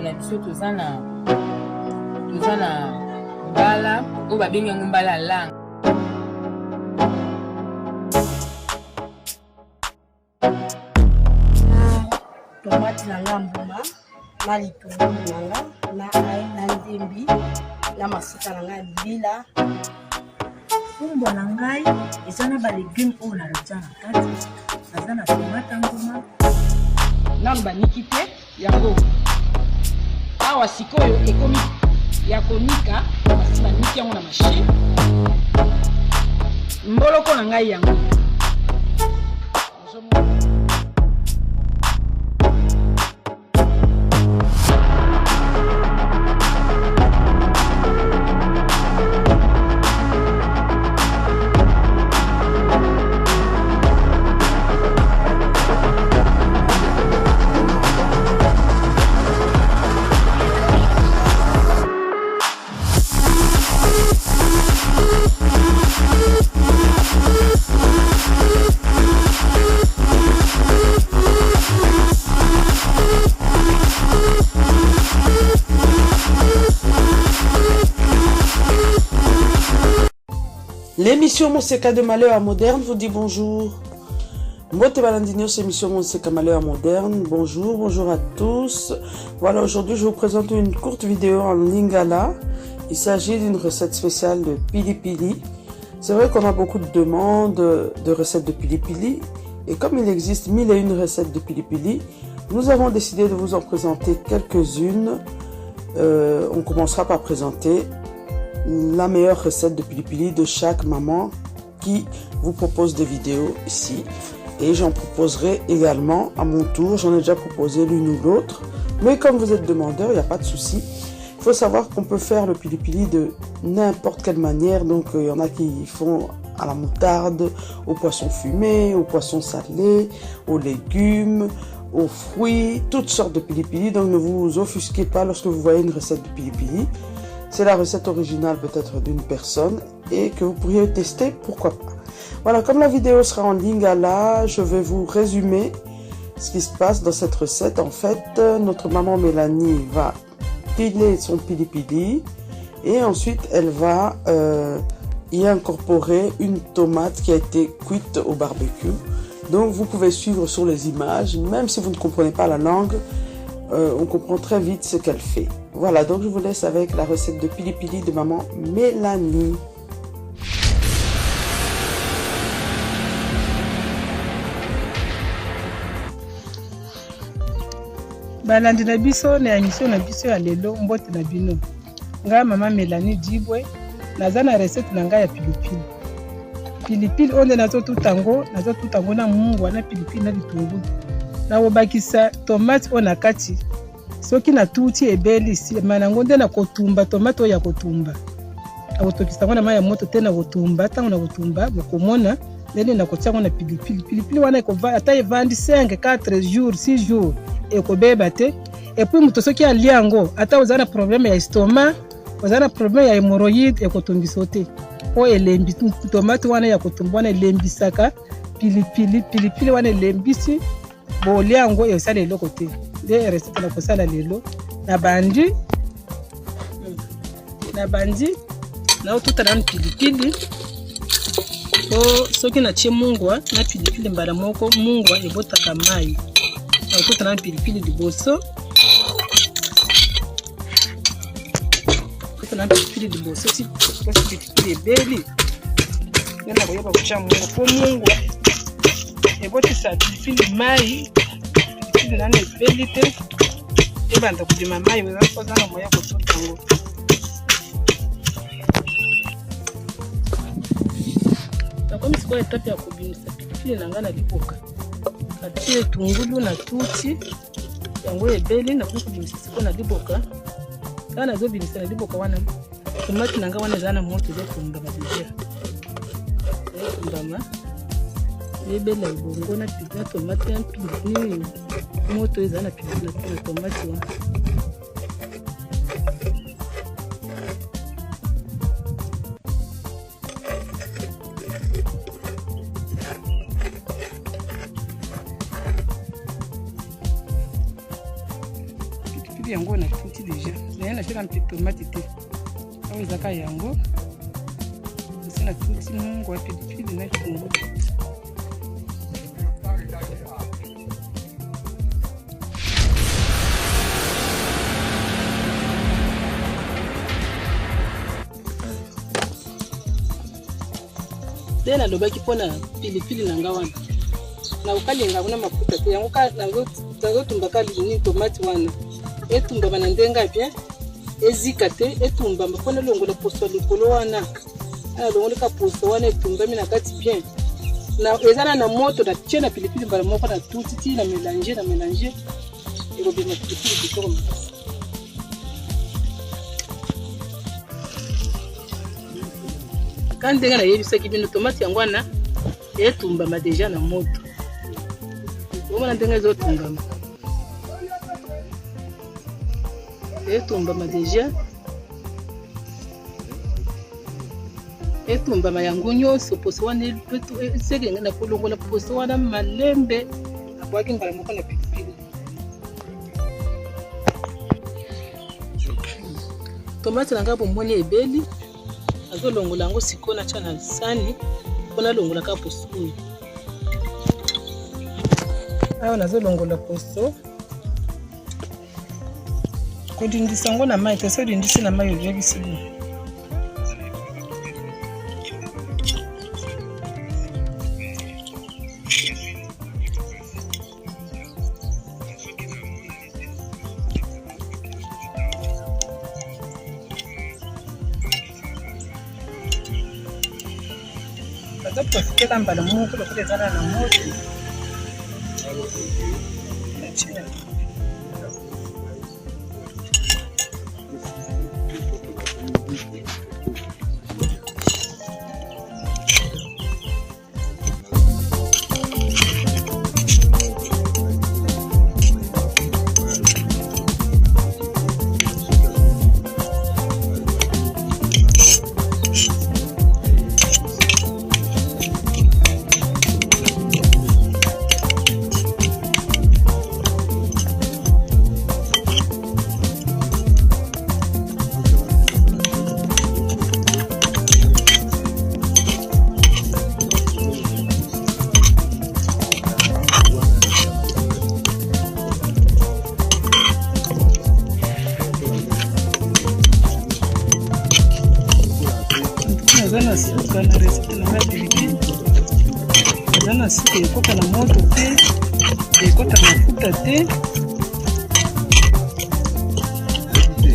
na biso tozana mbala oyo babengi yango mbala lang. Tomate na ngambuma na litungulu nanga na ai na ndembi na masika na ngai bila. Fumbo na ngai eza na ba légumes oyo na rotia na kati. Aza na tomate nguma Namba niki te yango. Awa sikoyo ekomi ya konika basi baniki yango na machine. Mboloko na ngai yango. L'émission Monseka de Malheur à Moderne vous dit bonjour. Mbote Balandinho, c'est l'émission Monseka Malheur à Moderne. Bonjour à tous. Voilà, aujourd'hui je vous présente une courte vidéo en lingala. Il s'agit d'une recette spéciale de pili pili. C'est vrai qu'on a beaucoup de demandes de recettes de pili pili. Et comme il existe 1001 recettes de pili pili, nous avons décidé de vous en présenter quelques-unes. On commencera par présenter la meilleure recette de pili pili de chaque maman qui vous propose des vidéos ici. Et j'en proposerai également à mon tour. J'en ai déjà proposé l'une ou l'autre. Mais comme vous êtes demandeur, il n'y a pas de souci. Il faut savoir qu'on peut faire le pili pili de n'importe quelle manière. Donc il y en a qui font à la moutarde, au poisson fumé, au poisson salé, aux légumes, aux fruits, toutes sortes de pili pili. Donc ne vous offusquez pas lorsque vous voyez une recette de pili pili. C'est la recette originale peut-être d'une personne et que vous pourriez tester, pourquoi pas. Voilà, comme la vidéo sera en lingala, je vais vous résumer ce qui se passe dans cette recette. En fait, notre maman Mélanie va piler son pili pili et ensuite elle va y incorporer une tomate qui a été cuite au barbecue. Donc vous pouvez suivre sur les images, même si vous ne comprenez pas la langue, on comprend très vite ce qu'elle fait. Voilà, donc je vous laisse avec la recette de pili pili de maman Mélanie. Balandi na biso na émission na biso ya lelo mbote na bino. Nga mama Mélanie Dibwe naza na recette na nga ya pilipili. Pilipili onde nazo tutango na mungu na pilipili na bitungulu. Na wobakisa tomate ona kati. Soki na tuti ebeli si manango nde na kotumba tomate oya kotumba. Akotokisa ngona maya moto te na kotumba tango na kotumba mokomona ndene na kotiango na pilipili. Pilipili wana ekova ata evandi 5 4 jours 6 jours ekobeba te. Et puis muto soki aliango ata ozana problème ya estomac, ozana problème ya hémorroïde ekotombisa te. Po elembi tomate wana ya kotumba wana elembisaka pilipili wana elembisi bo liango esala eloko te. De recette na kosala lelo na bandi na otuta na pilipili po soki na tie mungwa na pilipili mbala moko mungwa ebotaka mai na otuta na pilipili liboso na pilipili liboso si pilipili ebeli na koyeba kutia mungwa po mungwa ebotisa pilipili mai pilipili nane ebeli te ebanda kudima mai wezana moya kotuta ngo nakomi sikoyo etape ya kobimisa pilipili na nga na liboka natie tungulu na tuti yango ebeli nakomi kobimisa sikoyo na liboka kaka nazobimisa na liboka wana tomate na nga wana eza na moto ezotumbama deja ezotumbama ebela ebongo na tomate ya pilipili moto eza na pilipili na tomate wana pilipili yango na tuti déjà naye natiela mpe tomate te awa ezaka yango esi na tuti mungu ya pilipili na kitungulu. nde nalobaki mpona pilipili na nga wana na kokalinga kuna mafuta te yango nazotumbaka lini tomate wana etumbama na ndenge ya bien ezika te etumbama mpona longola poso likolo wana ana longolaka poso wana etumbami na kati bien ezana na moto natie na pilipili mbala moko na tuti ti na mélanger ekobima pilipili kitoko makasi. Ka ndenge nayebisaki bino tomate yango wana etumbama deja na moto omona ndenge ezotumbama etumbama deja etumbama yango nyonso poso wana esekenga na kolongola poso wana malembe abwaki mbala moko na pilipili. Tomate na nga bomoni ebeli azolongola yango sikoyo natya na sani mpona alongolaka poso oyo. Awa nazolongola poso kodindisa yango na mai te so odindisi na mai obiakisi bo. Profitela mbala moko lokola ezala na moto Zana suka na resete na nga pilipili zana suka ekota na moto te ekota na mafuta te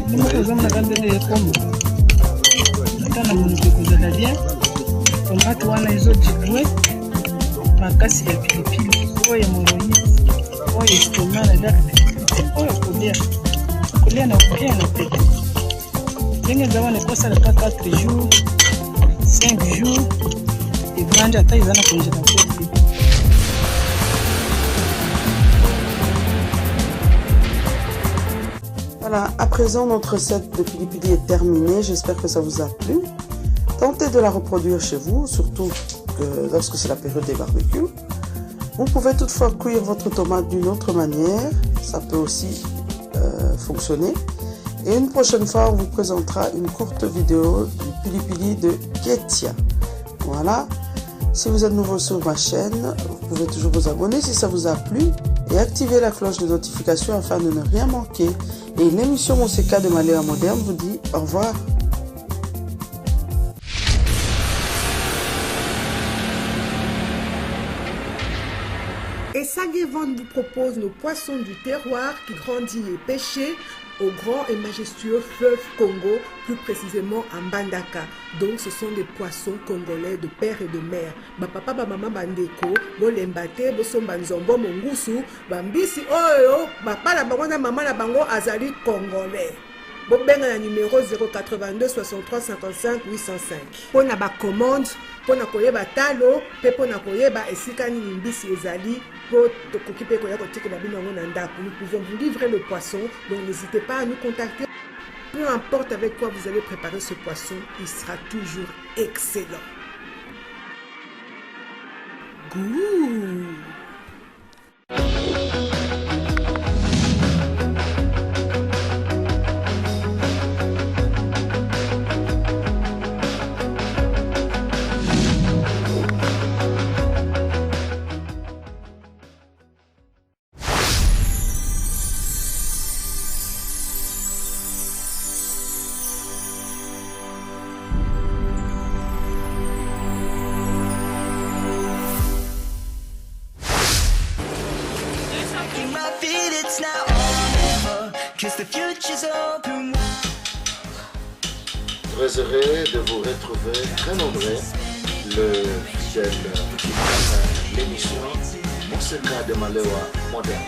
nimoko ozomona kandele ekoma ata na monoko ekozala bien tomate wana ezodibwe makasi ya pilipili oyo moroyi oyo estoma na laka pilipili oyo kolia na bien na pete ndenge eza wana ekosalaka 4 jours 5 jours et grande à taille dans la congélateur. Voilà, à présent notre recette de pilipili est terminée. J'espère que ça vous a plu. Tentez de la reproduire chez vous, surtout que lorsque c'est la période des barbecues. Vous pouvez toutefois cuire votre tomate d'une autre manière. Ça peut aussi fonctionner. Et une prochaine fois, on vous présentera une courte vidéo du pilipili de Ketia. Voilà. Si vous êtes nouveau sur ma chaîne, vous pouvez toujours vous abonner si ça vous a plu et activer la cloche de notification afin de ne rien manquer. Et l'émission Monseka de Maleo Moderne vous dit au revoir. Et Sagevon vous propose nos poissons du terroir qui grandit et pêchés au grand et majestueux fleuve Congo, plus précisément à Mbandaka. Donc ce sont des poissons congolais de père et de mère. Ba papa ba maman bandeko, bo lembate, bo somba nzombo mongusu, bambisi oyo, ba pala bango na maman na bango azali congolais. Bo benga na numéro 082 63 55 805. Pona ba commande, pona koyeba talo, pe pona koyeba esika nini mbisi ezali. Nous pouvons vous livrer le poisson, donc n'hésitez pas à nous contacter. Peu importe avec quoi vous allez préparer ce poisson, il sera toujours excellent. Goût. I feel it's now or never, 'cause the future's open. Très heureux de vous retrouver, très nombreux, le fidèle qui prend l'émission Monseka de Malewa moderne.